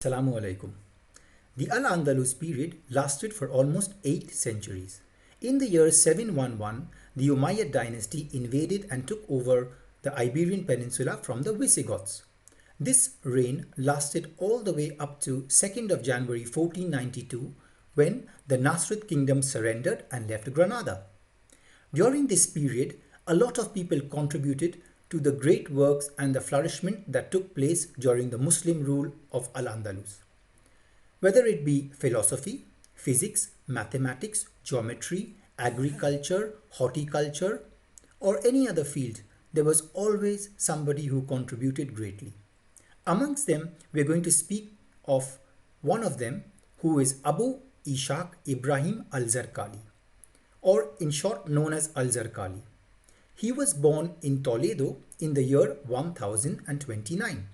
Assalamu alaikum. The Al-Andalus period lasted for almost 8 centuries. In the year 711, the Umayyad dynasty invaded and took over the Iberian Peninsula from the Visigoths. This reign lasted all the way up to 2nd of January 1492 when the Nasrid kingdom surrendered and left Granada. During this period, a lot of people contributed to the great works and the flourishment that took place during the Muslim rule of Al-Andalus. Whether it be philosophy, physics, mathematics, geometry, agriculture, horticulture, or any other field, there was always somebody who contributed greatly. Amongst them, we are going to speak of one of them, who is Abu Ishaq Ibrahim al-Zarqali, or in short known as al-Zarqali. He was born in Toledo in the year 1029.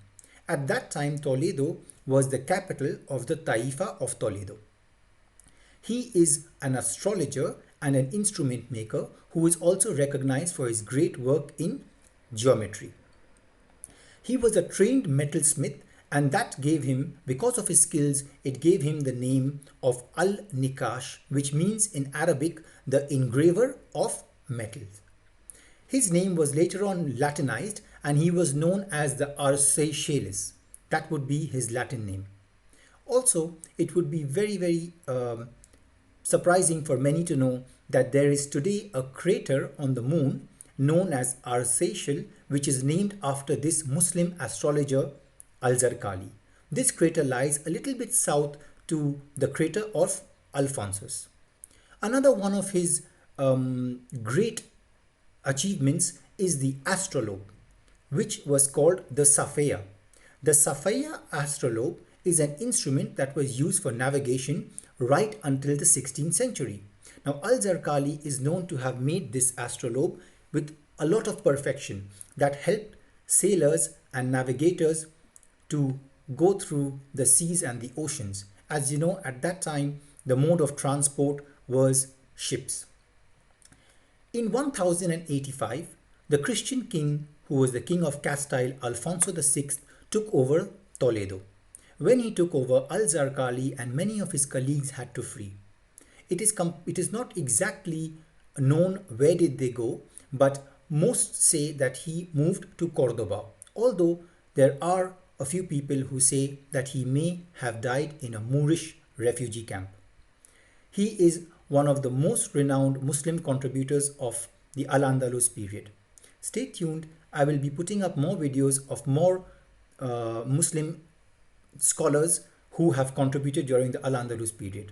At that time, Toledo was the capital of the Taifa of Toledo. He is an astrologer and an instrument maker who is also recognized for his great work in geometry. He was a trained metalsmith, and that gave him, because of his skills, it gave him the name of Al-Nikash, which means in Arabic, the engraver of metals. His name was later on Latinized and he was known as the Arsacialis. That would be his Latin name. Also, it would be very surprising for many to know that there is today a crater on the moon known as Arsacial, which is named after this Muslim astrologer Al-Zarqali. This crater lies a little bit south to the crater of Alphonsus. Another one of his great achievements is the astrolabe, which was called the Safaya. The Safaya astrolabe is an instrument that was used for navigation right until the 16th century. Now, Al-Zarqali is known to have made this astrolabe with a lot of perfection that helped sailors and navigators to go through the seas and the oceans. As you know, at that time, the mode of transport was ships. In 1085, the Christian king, who was the king of Castile, Alfonso VI, took over Toledo. When he took over, Al-Zarqali and many of his colleagues had to flee. It is not exactly known where did they go, but most say that he moved to Cordoba, although there are a few people who say that he may have died in a Moorish refugee camp. He is one of the most renowned Muslim contributors of the Al-Andalus period. Stay tuned, I will be putting up more videos of more Muslim scholars who have contributed during the Al-Andalus period.